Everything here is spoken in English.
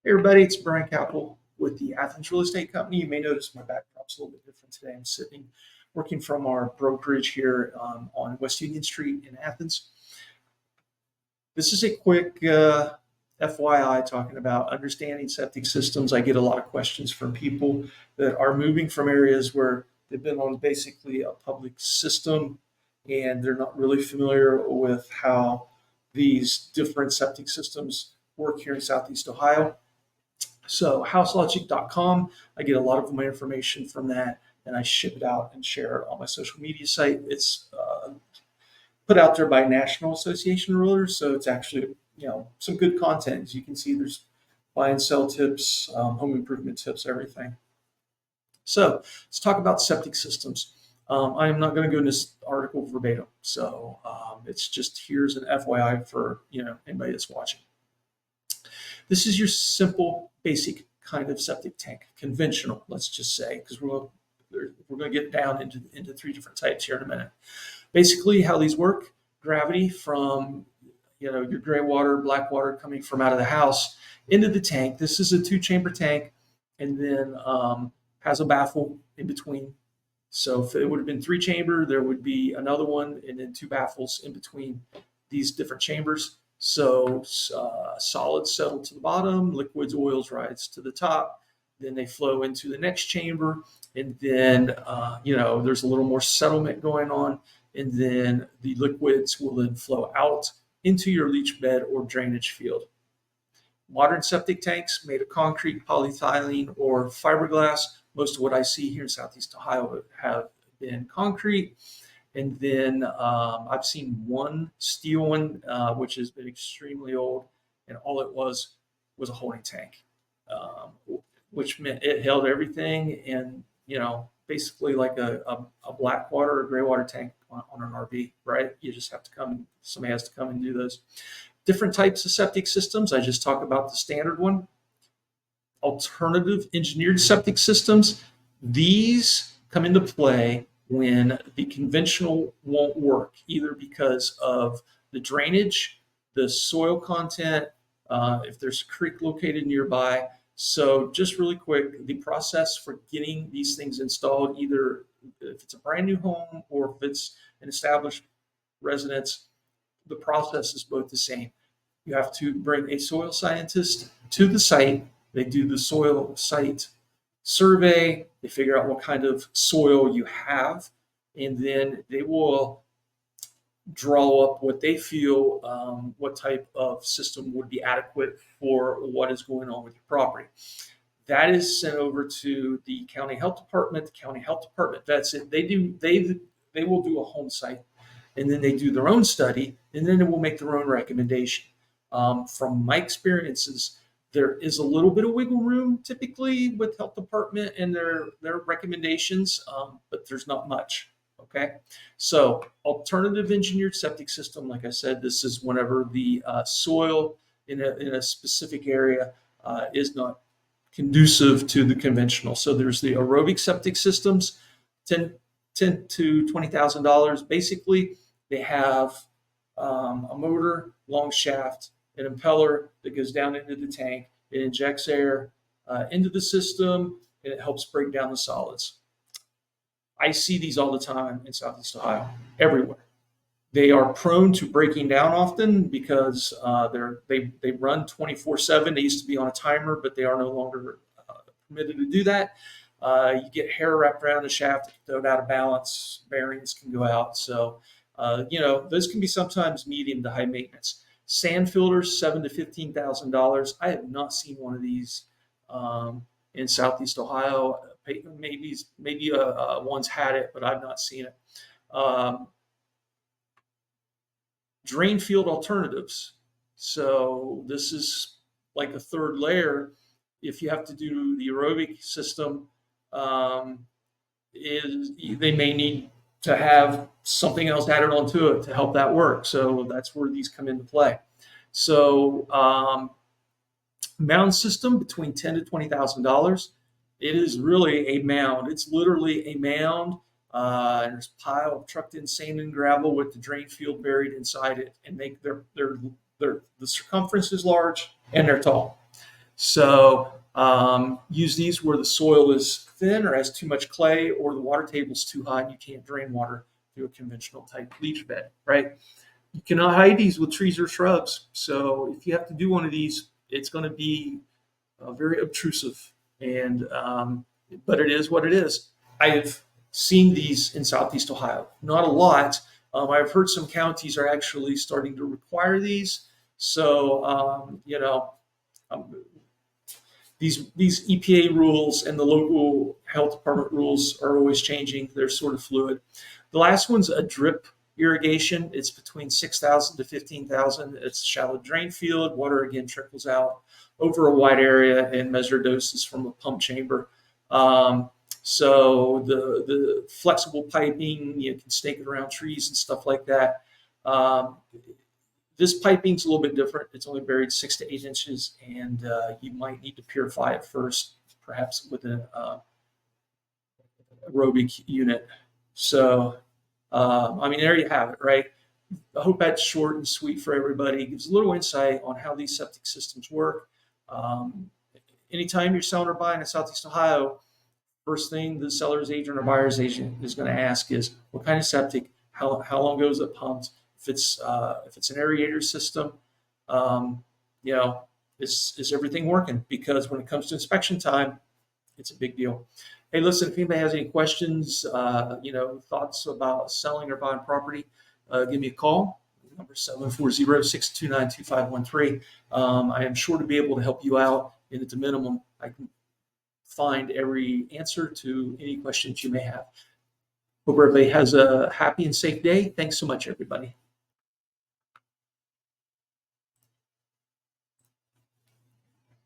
Hey everybody, it's Brian Kapple with the Athens Real Estate Company. You may notice my backdrop's a little bit different today. I'm working from our brokerage here on West Union Street in Athens. This is a quick FYI talking about understanding septic systems. I get a lot of questions from people that are moving from areas where they've been on basically a public system and they're not really familiar with how these different septic systems work here in Southeast Ohio. So houselogic.com, I get a lot of my information from that, and I ship it out and share it on my social media site. It's put out there by National Association of Realtors, so it's actually some good content. As you can see, there's buy and sell tips, home improvement tips, everything. So let's talk about septic systems. I am not going to go into this article verbatim, so it's just here's an FYI for anybody that's watching. This is your simple, basic kind of septic tank, conventional, let's just say, because we're going to get down into three different types here in a minute. Basically, how these work: gravity from your gray water, black water coming from out of the house into the tank. This is a 2-chamber tank, and then has a baffle in between. So if it would have been 3-chamber, there would be another one, and then 2 baffles in between these different chambers. So solids settle to the bottom, liquids, oils rise to the top. Then they flow into the next chamber, and then there's a little more settlement going on, and then the liquids will then flow out into your leach bed or drainage field. Modern septic tanks made of concrete, polyethylene, or fiberglass. Most of what I see here in Southeast Ohio have been concrete. And then I've seen one steel one, which has been extremely old, and all it was a holding tank, which meant it held everything, and basically like a black water or gray water tank on an RV, right? You just have to somebody has to come and do those. Different types of septic systems. I just talked about the standard one. Alternative engineered septic systems. These come into play when the conventional won't work, either because of the drainage, the soil content, if there's a creek located nearby. So just really quick, the process for getting these things installed, either if it's a brand new home or if it's an established residence, the process is both the same. You have to bring a soil scientist to the site. They do the soil site survey. They figure out what kind of soil you have, and then they will draw up what they feel, what type of system would be adequate for what is going on with your property. That is sent over to the county health department. The county health department vets it. They will do a home site, and then they do their own study, and then they will make their own recommendation. From my experiences, there is a little bit of wiggle room typically with health department and their recommendations, but there's not much. Okay, so alternative engineered septic system, like I said, this is whenever the soil in a specific area is not conducive to the conventional. So there's the aerobic septic systems, $10,000 to $20,000. Basically, they have a motor, long shaft, an impeller that goes down into the tank. It injects air into the system, and it helps break down the solids. I see these all the time in Southeast Ohio, everywhere. They are prone to breaking down often because they run 24/7. They used to be on a timer, but they are no longer permitted to do that. You get hair wrapped around the shaft, thrown out of balance, bearings can go out. So, those can be sometimes medium to high maintenance. Sand filters, $7,000 to $15,000. I have not seen one of these in Southeast Ohio. Maybe one's had it, but I've not seen it. Drain field alternatives. So this is like a third layer. If you have to do the aerobic system, they may need to have something else added onto it to help that work. So that's where these come into play. So mound system between $10,000 to $20,000. It is really a mound. It's literally a mound. And there's a pile of trucked in sand and gravel with the drain field buried inside it, and the circumference is large and they're tall. So use these where the soil is thin or has too much clay, or the water table is too high and you can't drain water through a conventional type leach bed, right? You cannot hide these with trees or shrubs. So if you have to do one of these, it's going to be very obtrusive, and but it is what it is. I've seen these in Southeast Ohio, not a lot. I've heard some counties are actually starting to require these. So these EPA rules and the local health department rules are always changing. They're sort of fluid. The last one's a drip irrigation. It's between 6,000 to 15,000. It's a shallow drain field. Water again trickles out over a wide area in measured doses from a pump chamber. So the flexible piping, you can stake it around trees and stuff like that. This piping's a little bit different. It's only buried 6 to 8 inches, and you might need to purify it first, perhaps with an aerobic unit. So, there you have it, right? I hope that's short and sweet for everybody. It gives a little insight on how these septic systems work. Anytime you're selling or buying in Southeast Ohio, first thing the seller's agent or buyer's agent is going to ask is, what kind of septic? How long ago is it pumped? If it's an aerator system, is everything working? Because when it comes to inspection time, it's a big deal. Hey, listen, if anybody has any questions, thoughts about selling or buying property, give me a call. Number 740-629-2513. I am sure to be able to help you out, and at the minimum, I can find every answer to any questions you may have. Hope everybody has a happy and safe day. Thanks so much, everybody.